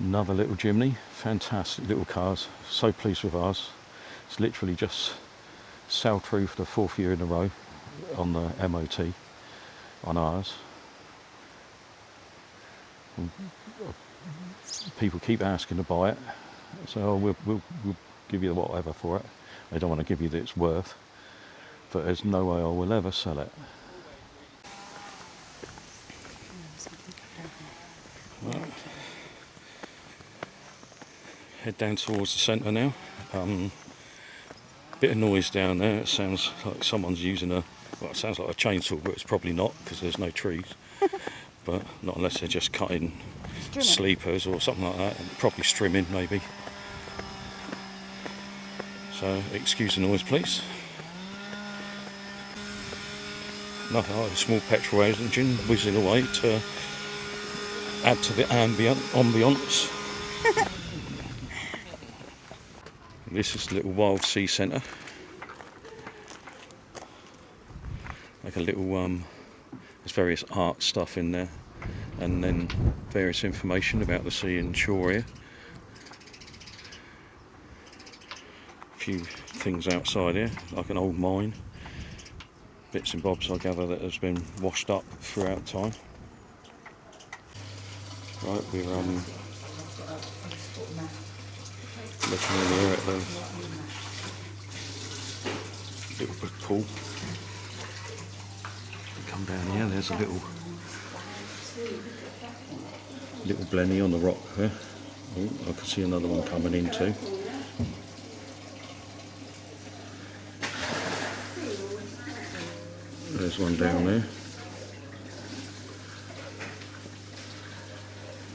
Another little Jimny, fantastic little cars, so pleased with ours. It's literally just sailed through for the 4th year in a row on the MOT on ours. And people keep asking to buy it, so we'll give you whatever for it. I don't want to give you that it's worth, but there's no way I will ever sell it. Right. Head down towards the centre now. Bit of noise down there. It sounds like someone's using well, it sounds like a chainsaw, but it's probably not because there's no trees. But not unless they're just cutting sleepers or something like that, and probably strimming maybe. So excuse the noise, please. Nothing like a small petrol engine whizzing away to add to the ambience. This is the little Wild Sea Centre. Like a little, there's various art stuff in there, and then various information about the sea and shore here. A few things outside here, like an old mine. Bits and bobs, I gather, that has been washed up throughout time. Right, we're looking in here at the little brick pool. Come down here, there's a little blenny on the rock there. Oh, I can see another one coming in too. There's one down there.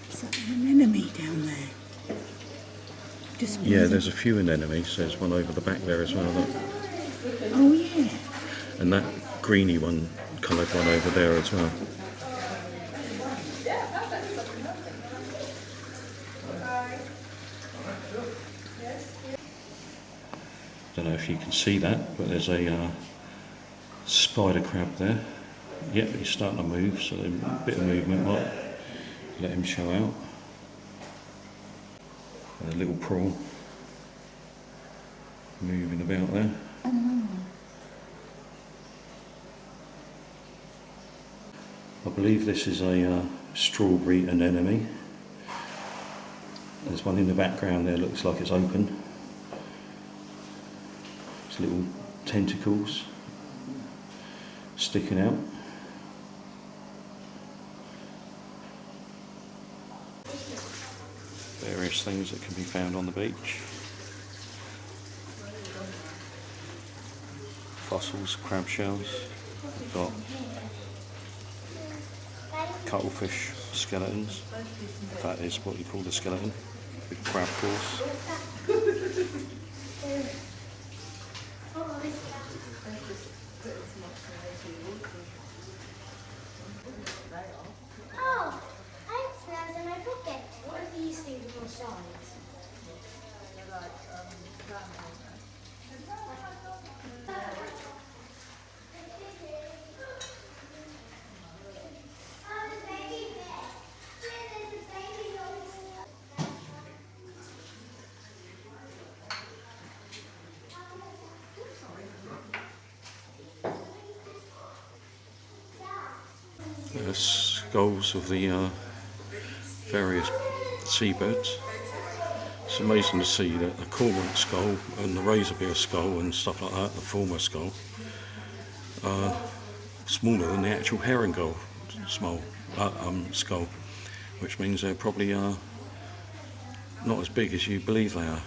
Is that an anemone down there? Yeah, there's a few anemones. There's one over the back there as well. Look. Oh yeah. And that greeny one, coloured one over there as well. Don't know if you can see that, but there's a spider crab there. Yep, he's starting to move, so a bit of movement might let him show out. And a little prawn moving about there. I believe this is a strawberry anemone. There's one in the background there, looks like it's open. It's little tentacles sticking out. Various things that can be found on the beach. Fossils, crab shells. We've got cuttlefish skeletons. That is what you call the skeleton. Big crab claws. Oh, I have snails in my pocket. What are these things on the sides? The skulls of the various seabirds. It's amazing to see that the cormorant skull and the razorbill skull and stuff like that, the former skull, are smaller than the actual herring skull, which means they're probably not as big as you believe they are.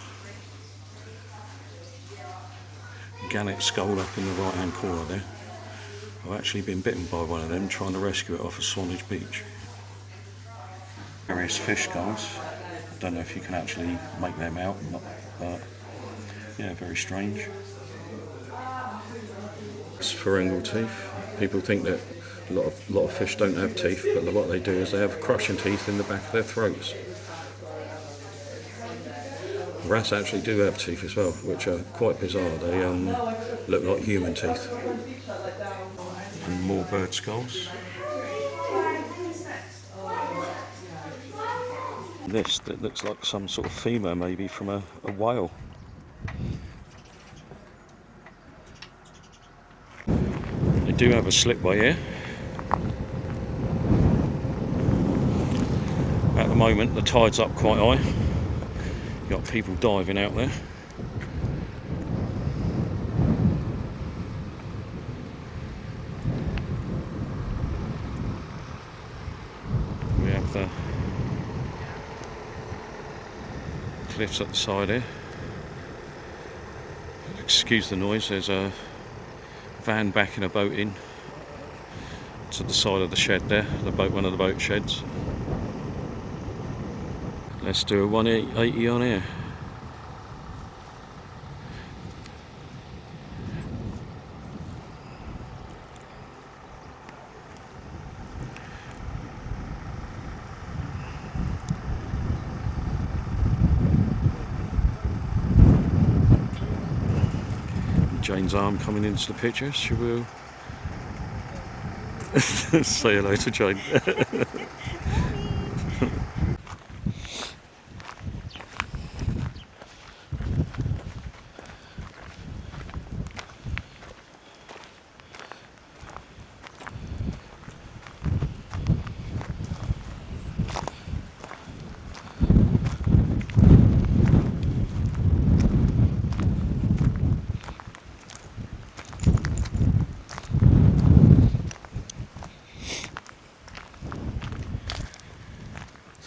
Gannet skull up in the right hand corner there. I've actually been bitten by one of them trying to rescue it off of Swanage Beach. Various fish skulls. I don't know if you can actually make them out, but yeah, very strange. It's pharyngeal teeth. People think that a lot of fish don't have teeth, but what they do is they have crushing teeth in the back of their throats. Rats actually do have teeth as well, which are quite bizarre. They look like human teeth. And more bird skulls. This that looks like some sort of femur, maybe from a whale. They do have a slipway here. At the moment the tide's up quite high. You've got people diving out there. We have the cliffs at the side here. Excuse the noise, there's a van backing a boat in to the side of the shed there, one of the boat sheds. Let's do a 180 on here. Jane's arm coming into the picture. She will say hello to Jane.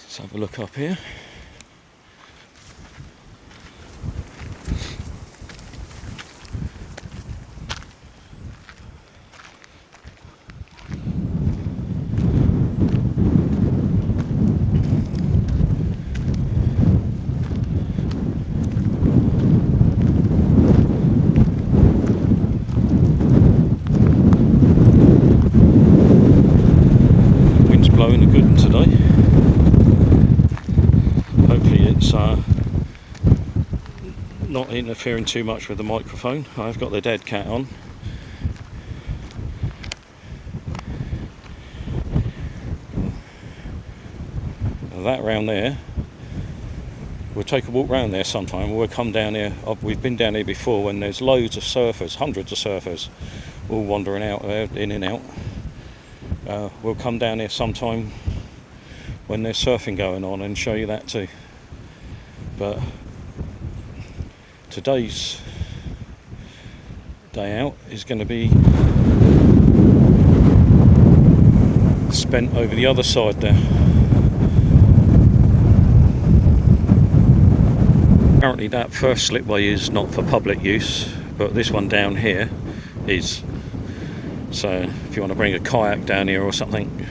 Let's have a look up here. Wind's blowing a good one today. Hopefully it's not interfering too much with the microphone. I've got the dead cat on. That round there, we'll take a walk round there sometime. We'll come down here. We've been down here before when there's loads of surfers, hundreds of surfers, all wandering out there, in and out. We'll come down here sometime when there's surfing going on and show you that too. But today's day out is going to be spent over the other side there. Apparently that first slipway is not for public use, but this one down here is. So if you want to bring a kayak down here or something,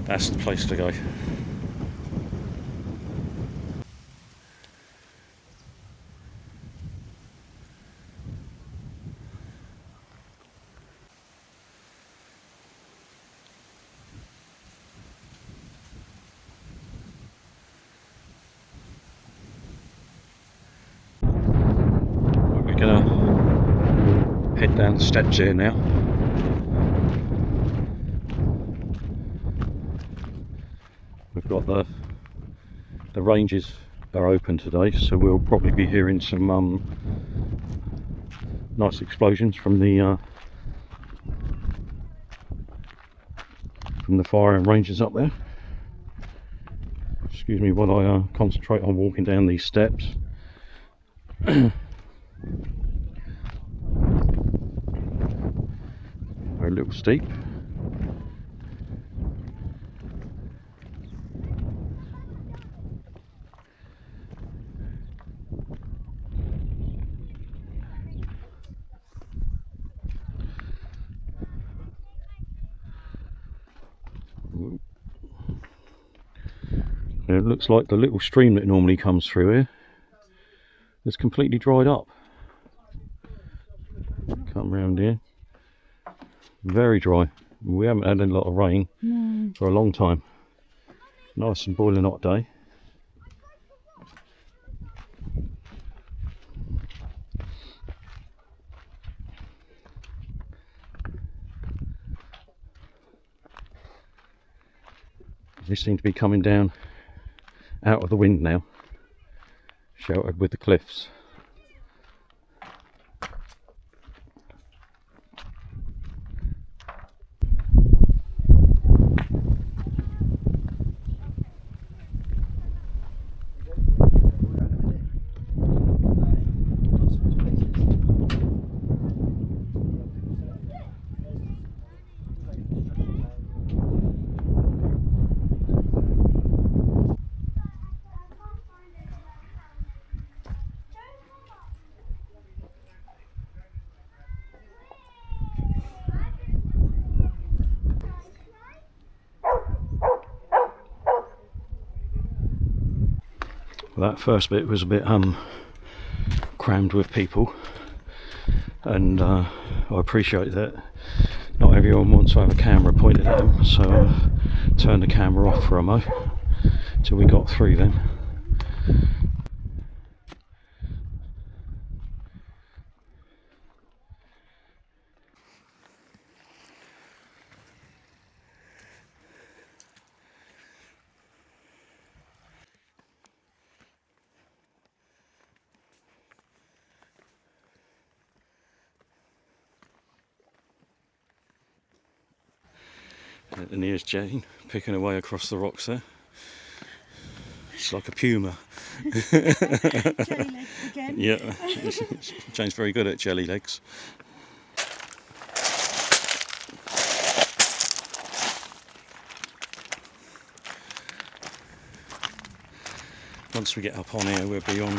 that's the place to go. We're gonna head down the steps here now. We've got the ranges are open today, so we'll probably be hearing some nice explosions from the firing ranges up there. Excuse me while I concentrate on walking down these steps. Very little steep. It looks like the little stream that normally comes through here has completely dried up. Come round here. Very dry. We haven't had a lot of rain for a long time. Nice and boiling hot day. They seem to be coming down out of the wind now, sheltered with the cliffs. Well, that first bit was a bit crammed with people, and I appreciate that not everyone wants to have a camera pointed at them, so I turned the camera off for a mo till we got through then. And here's Jane picking away across the rocks there. It's like a puma. Jelly legs again. Yeah, Jane's very good at jelly legs. Once we get up on here, we'll be on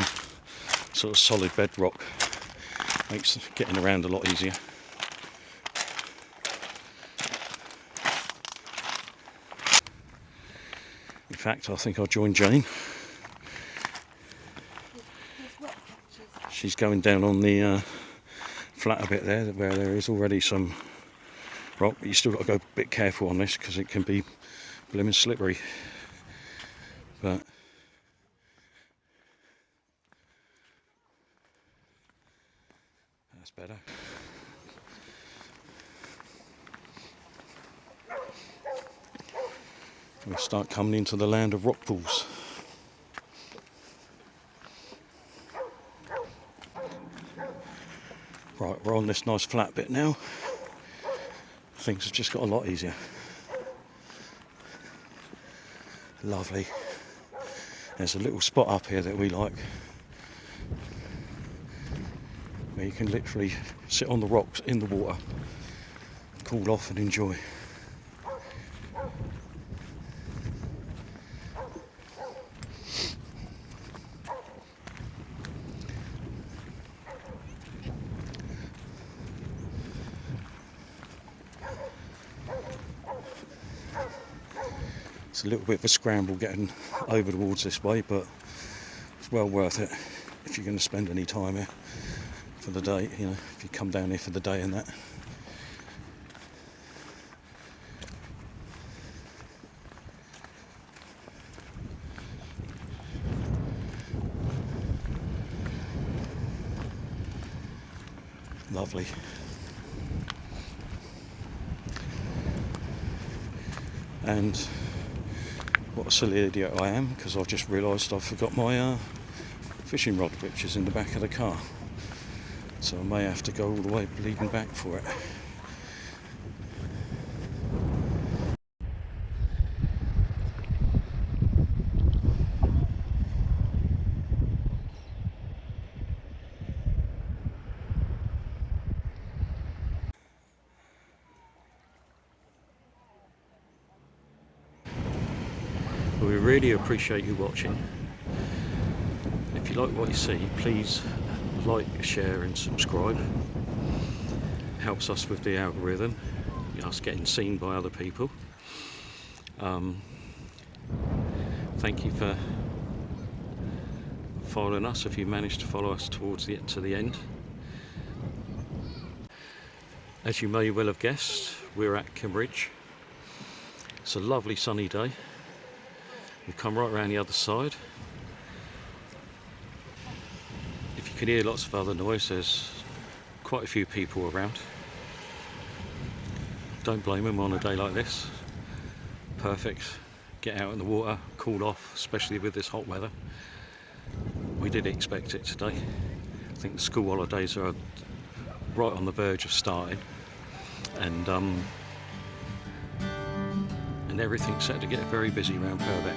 sort of solid bedrock. Makes getting around a lot easier. In fact, I think I'll join Jane. She's going down on the flatter bit there, where there is already some rock, but you still got to go a bit careful on this because it can be blimmin' slippery. But that's better. We'll start coming into the land of rock pools. Right, we're on this nice flat bit now. Things have just got a lot easier. Lovely. There's a little spot up here that we like, where you can literally sit on the rocks in the water, cool off and enjoy. It's a little bit of a scramble getting over towards this way, but it's well worth it if you're going to spend any time here for the day, you know, if you come down here for the day and that. Lovely. And what a silly idiot I am, because I've just realised I've forgot my fishing rod, which is in the back of the car. So I may have to go all the way bleeding back for it. We really appreciate you watching. If you like what you see, please like, share and subscribe. Helps us with the algorithm, us getting seen by other people. Thank you for following us, if you managed to follow us towards the end. As you may well have guessed, we're at Kimmeridge. It's a lovely sunny day. We've come right around the other side. If you can hear lots of other noise, there's quite a few people around. Don't blame them on a day like this. Perfect get out in the water, cool off, especially with this hot weather. We did expect it today. I think the school holidays are right on the verge of starting, and everything's set to get very busy around Purbeck.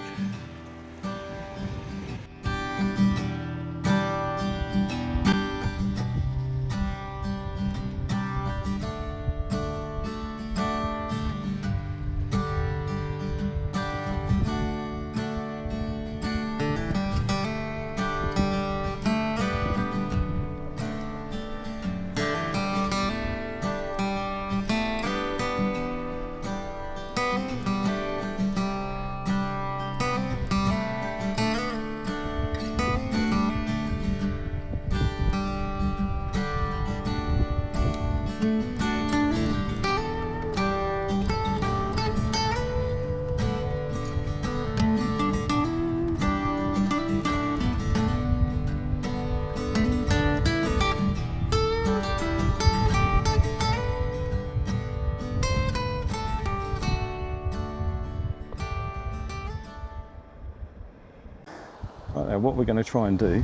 Right, now what we're going to try and do,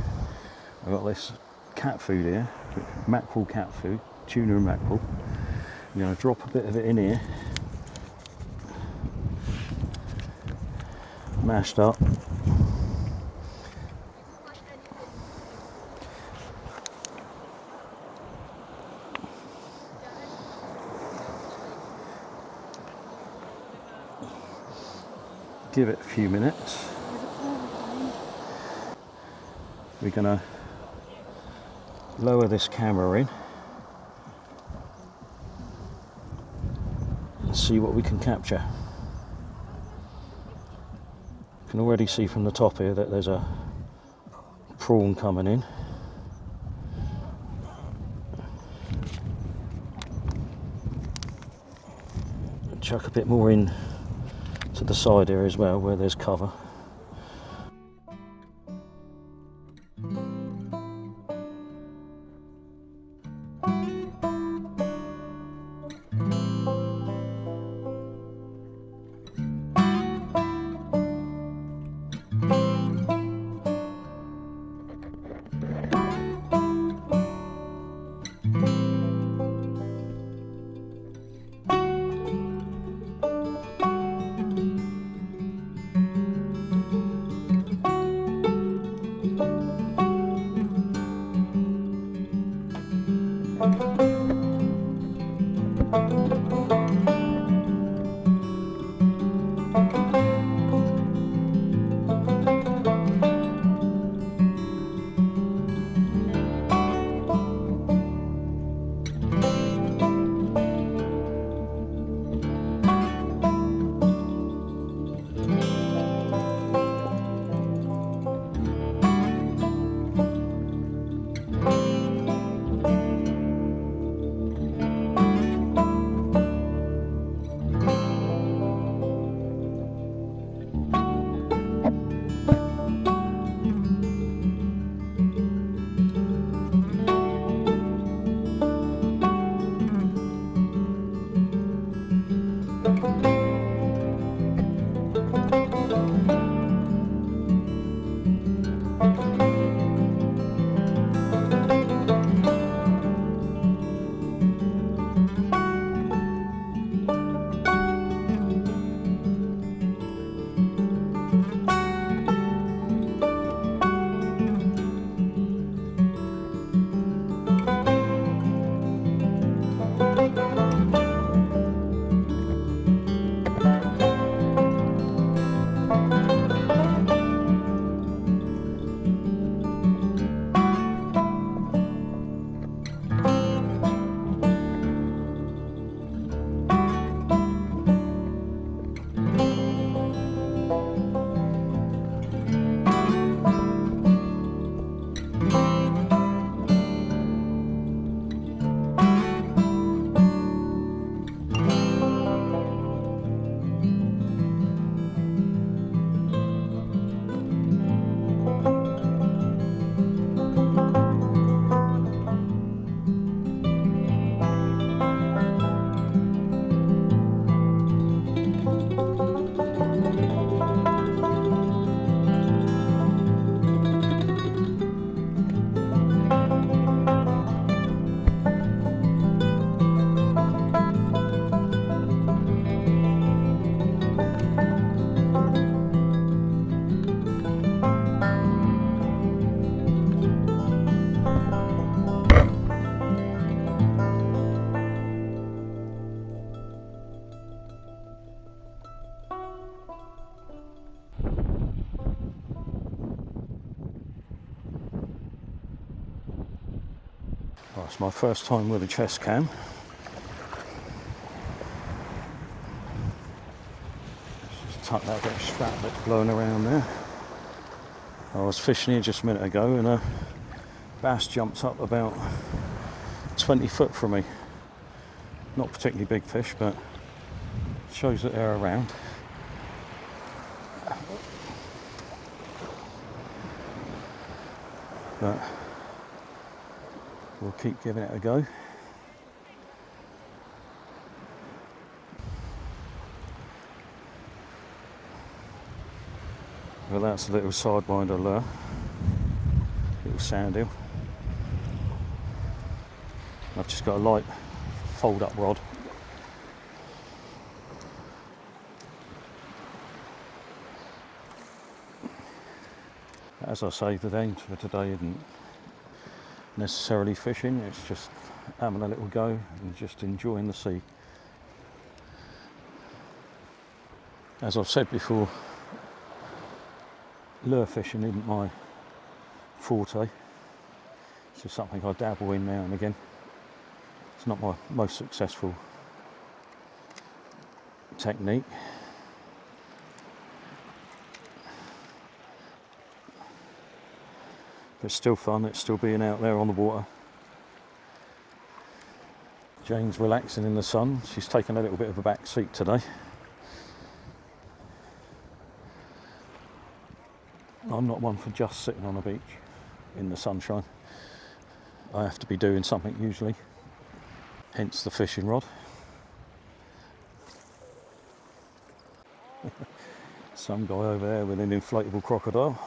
I've got this cat food here, mackerel cat food, tuna and mackerel. I'm going to drop a bit of it in here, mashed up. Give it a few minutes. We're going to lower this camera in and see what we can capture. You can already see from the top here that there's a prawn coming in. Chuck a bit more in to the side here as well where there's cover. Oh, it's my first time with a chest cam. Just tuck that bit of strap that's blowing around there. I was fishing here just a minute ago and a bass jumped up about 20 foot from me. Not particularly big fish, but shows that they're around. But we'll keep giving it a go. Well, that's a little sidewinder lure, little sand eel. I've just got a light fold-up rod. As I say, the aim for today isn't necessarily fishing, it's just having a little go and just enjoying the sea. As I've said before, lure fishing isn't my forte. It's just something I dabble in now and again. It's not my most successful technique. But it's still fun, it's still being out there on the water. Jane's relaxing in the sun. She's taken a little bit of a back seat today. I'm not one for just sitting on a beach in the sunshine. I have to be doing something usually, hence the fishing rod. Some guy over there with an inflatable crocodile.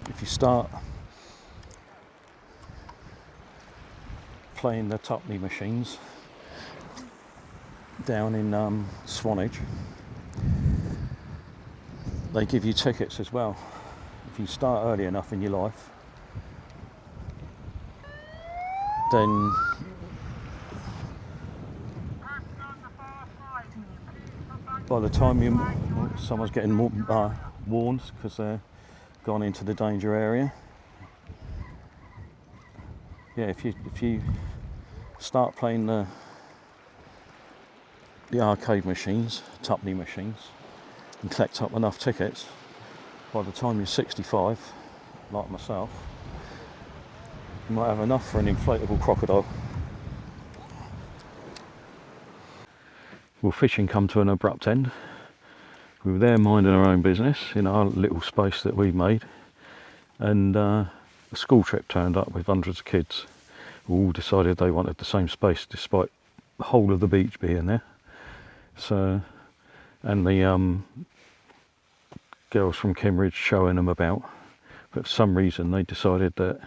If you start playing the Tupney machines down in Swanage, they give you tickets as well. If you start early enough in your life, then by the time someone's getting warned because they're gone into the danger area. Yeah, if you start playing the arcade machines, Tupney machines, and collect up enough tickets, by the time you're 65, like myself, you might have enough for an inflatable crocodile. Well, fishing come to an abrupt end. We were there minding our own business in our little space that we made, and a school trip turned up with hundreds of kids who all decided they wanted the same space despite the whole of the beach being there. So, and the girls from Kimmeridge showing them about, but for some reason they decided that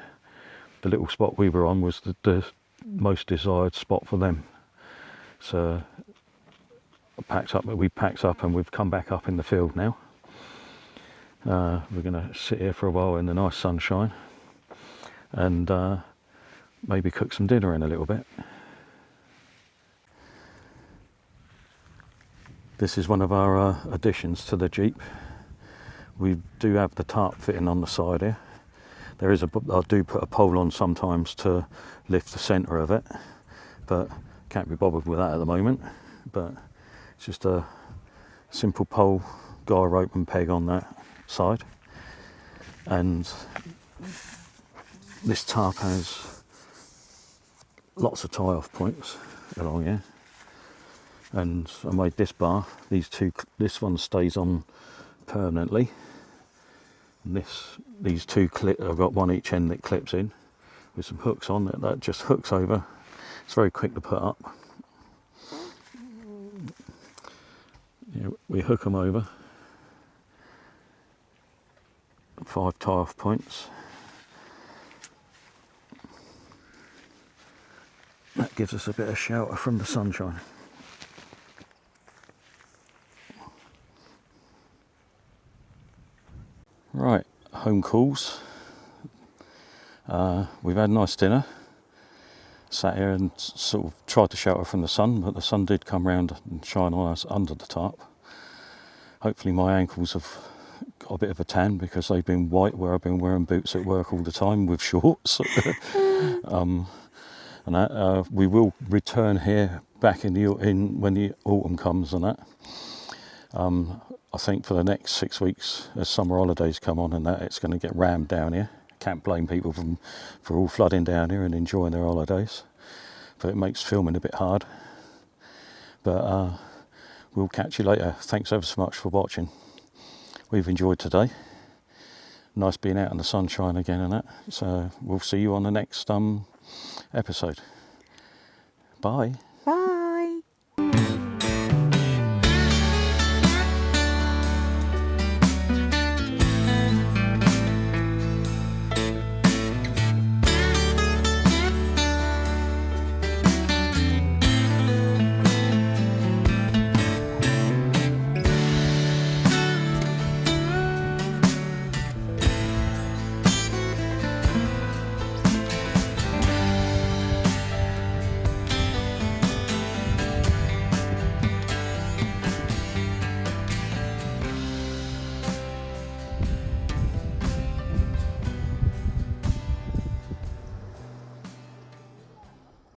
the little spot we were on was the most desired spot for them. So we packed up and we've come back up in the field now. We're going to sit here for a while in the nice sunshine and maybe cook some dinner in a little bit. This is one of our additions to the Jeep. We do have the tarp fitting on the side here. I do put a pole on sometimes to lift the centre of it, but can't be bothered with that at the moment. But it's just a simple pole, guy rope and peg on that side. And this tarp has lots of tie-off points along here. And I made this bar, this one stays on permanently. And these two I've got one each end that clips in with some hooks on it. That just hooks over. It's very quick to put up. Yeah, we hook them over. 5 tie-off points. That gives us a bit of shelter from the sunshine. Right, home calls. We've had a nice dinner. Sat here and sort of tried to shelter from the sun, but the sun did come round and shine on us under the tarp. Hopefully my ankles have got a bit of a tan because they've been white where I've been wearing boots at work all the time with shorts. And that, we will return here back in when the autumn comes and that. I think for the next 6 weeks, as summer holidays come on and that, it's going to get rammed down here. Can't blame people for all flooding down here and enjoying their holidays, but it makes filming a bit hard. But we'll catch you later. Thanks ever so much for watching. We've enjoyed today. Nice being out in the sunshine again and that. So we'll see you on the next episode. Bye.